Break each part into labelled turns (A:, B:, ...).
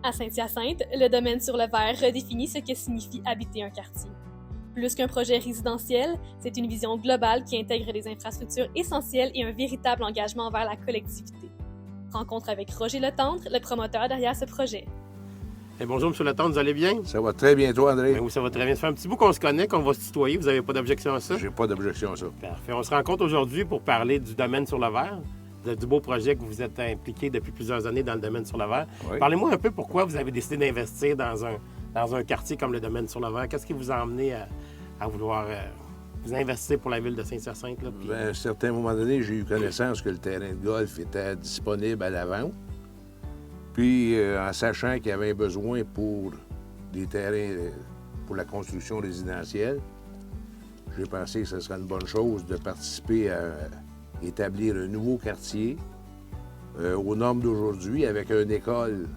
A: À Saint-Hyacinthe, le domaine sur le verre redéfinit ce que signifie habiter un quartier. Plus qu'un projet résidentiel, c'est une vision globale qui intègre des infrastructures essentielles et un véritable engagement envers la collectivité. Rencontre avec Roger Letendre, le promoteur derrière ce projet.
B: Bonjour, M. Letendre, vous allez bien?
C: Ça va très bien, toi, André?
B: Oui, ça va très bien. Ça fait un petit bout qu'on se connaît, qu'on va se tutoyer. Vous n'avez pas d'objection à ça?
C: J'ai pas d'objection à ça.
B: Parfait. On se rencontre aujourd'hui pour parler du domaine sur le verre, du beau projet que vous êtes impliqué depuis plusieurs années dans le domaine sur le verre.
C: Oui.
B: Parlez-moi un peu pourquoi vous avez décidé d'investir dans un quartier comme le domaine sur le verre. Qu'est-ce qui vous a emmené à vouloir vous investir pour la ville de Saint-Hyacinthe? Là, puis...
C: À un certain moment donné, j'ai eu connaissance que le terrain de golf était disponible à la vente. Puis, en sachant qu'il y avait un besoin pour des terrains pour la construction résidentielle, j'ai pensé que ce serait une bonne chose de participer à établir un nouveau quartier aux normes d'aujourd'hui, avec une école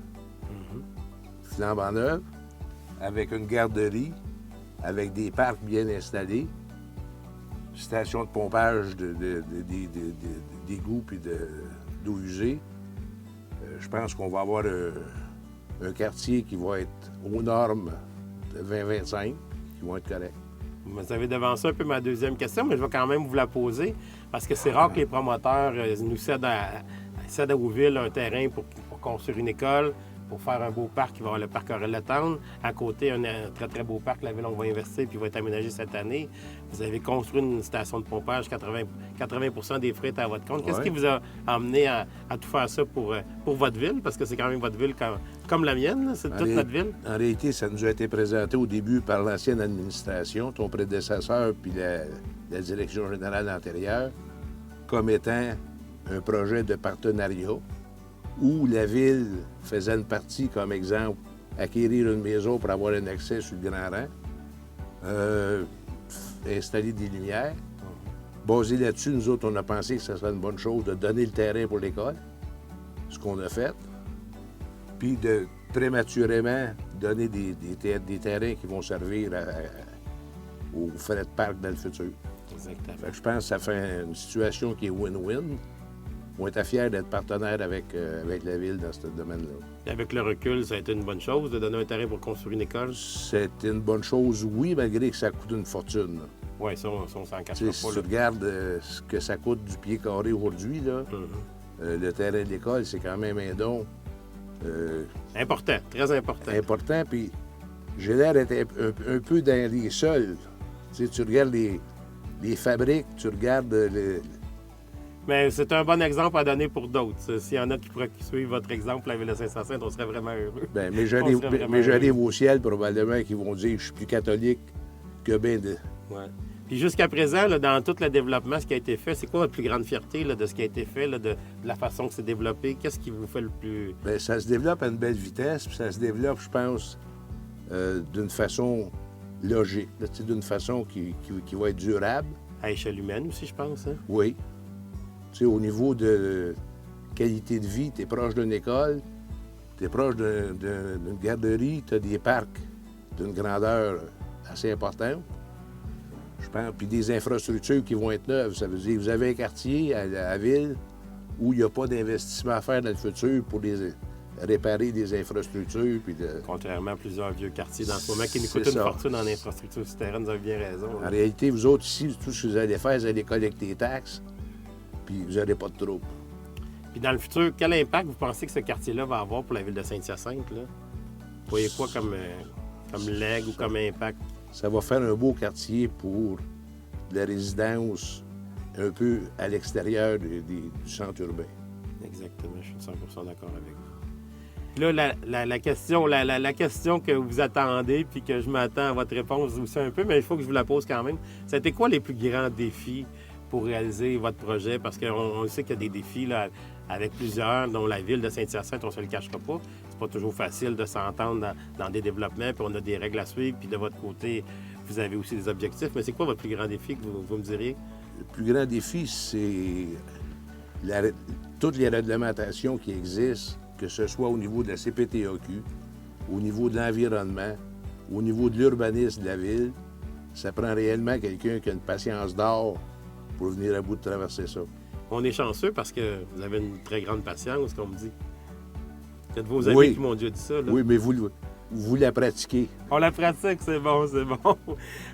C: flambant neuve, avec une garderie, avec des parcs bien installés, station de pompage d'égouts puis d'eau usée. Je pense qu'on va avoir un quartier qui va être aux normes de 2025, qui vont être corrects.
B: Vous avez devancé un peu ma deuxième question, mais je vais quand même vous la poser, parce que c'est rare que les promoteurs nous cèdent aux villes un terrain pour construire une école, pour faire un beau parc qui va avoir le parc Roger Letendre. À côté, un très, très beau parc, la ville, on va investir puis va être aménagé cette année. Vous avez construit une station de pompage, 80 des frais étaient à votre compte. Qu'est-ce qui vous a amené à tout faire ça pour votre ville? Parce que c'est quand même votre ville comme la mienne, là. C'est toute notre ville.
C: En réalité, ça nous a été présenté au début par l'ancienne administration, ton prédécesseur puis la direction générale antérieure, comme étant un projet de partenariat où la ville faisait une partie, comme exemple, acquérir une maison pour avoir un accès sur le Grand Rang, installer des lumières. Basé là-dessus, nous autres, on a pensé que ce serait une bonne chose de donner le terrain pour l'école, ce qu'on a fait, puis de prématurément donner des terrains qui vont servir aux frais de parc dans le futur.
B: Exactement.
C: Fait que je pense que ça fait une situation qui est win-win. On était fiers d'être partenaires avec la ville dans ce domaine-là.
B: Et avec le recul, ça a été une bonne chose de donner un terrain pour construire une école?
C: C'était une bonne chose, oui, malgré que ça coûte une fortune.
B: Oui, ça, on s'en cache
C: pas. Si tu regardes ce que ça coûte du pied carré aujourd'hui, là, le terrain de l'école, c'est quand même un don.
B: Important, très important.
C: Important, puis j'ai l'air d'être un peu dans les sols. Tu regardes les fabriques, tu regardes...
B: Mais c'est un bon exemple à donner pour d'autres. S'il y en a qui pourraient suivre votre exemple, la ville de Saint-Hyacinthe, on serait vraiment heureux.
C: Bien, mais j'arrive au ciel, probablement, qui vont dire que je suis plus catholique que bien de...
B: Ouais. Puis jusqu'à présent, là, dans tout le développement, ce qui a été fait, c'est quoi votre plus grande fierté là, de ce qui a été fait, là, de la façon que c'est développé? Qu'est-ce qui vous fait le plus...
C: Bien, ça se développe à une belle vitesse, puis ça se développe, je pense, d'une façon logique, d'une façon qui va être durable.
B: À échelle humaine aussi, je pense. Hein?
C: Oui. Tu sais, au niveau de qualité de vie, tu es proche d'une école, tu es proche d'une garderie, tu as des parcs d'une grandeur assez importante. Je pense, puis des infrastructures qui vont être neuves. Ça veut dire que vous avez un quartier à la ville où il n'y a pas d'investissement à faire dans le futur pour réparer des infrastructures. Puis
B: Contrairement à plusieurs vieux quartiers dans ce moment qui nous coûtent une fortune en infrastructures souterraines, vous avez bien raison.
C: En réalité, vous autres ici, tout ce que vous allez faire, vous allez collecter des taxes, puis vous n'aurez pas de trouble.
B: Puis dans le futur, quel impact vous pensez que ce quartier-là va avoir pour la ville de Saint-Hyacinthe, là? Vous voyez quoi comme legs ou comme impact?
C: Ça va faire un beau quartier pour la résidence un peu à l'extérieur du centre urbain.
B: Exactement, je suis 100% d'accord avec vous. Là, la question que vous attendez, puis que je m'attends à votre réponse aussi un peu, mais il faut que je vous la pose quand même. C'était quoi les plus grands défis pour réaliser votre projet? Parce qu'on sait qu'il y a des défis là, avec plusieurs, dont la ville de Saint-Hyacinthe, on ne se le cachera pas. C'est pas toujours facile de s'entendre dans des développements, puis on a des règles à suivre, puis de votre côté, vous avez aussi des objectifs. Mais c'est quoi votre plus grand défi que vous me diriez?
C: Le plus grand défi, c'est toutes les réglementations qui existent, que ce soit au niveau de la CPTAQ, au niveau de l'environnement, au niveau de l'urbanisme de la ville. Ça prend réellement quelqu'un qui a une patience d'or pour venir à bout de traverser ça.
B: On est chanceux parce que vous avez une très grande patience, comme on me dit. C'est de vos amis
C: Oui.
B: qui m'ont déjà dit ça. Là.
C: Oui, mais vous la pratiquez.
B: On la pratique, c'est bon, c'est bon.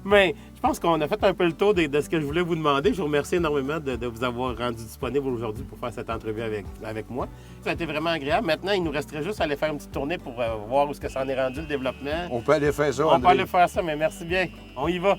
B: Mais je pense qu'on a fait un peu le tour de ce que je voulais vous demander. Je vous remercie énormément de vous avoir rendu disponible aujourd'hui pour faire cette entrevue avec moi. Ça a été vraiment agréable. Maintenant, il nous resterait juste à aller faire une petite tournée pour voir où est-ce que ça en est rendu, le développement.
C: On peut aller faire ça,
B: On peut
C: André.
B: aller faire ça, mais merci bien. On y va.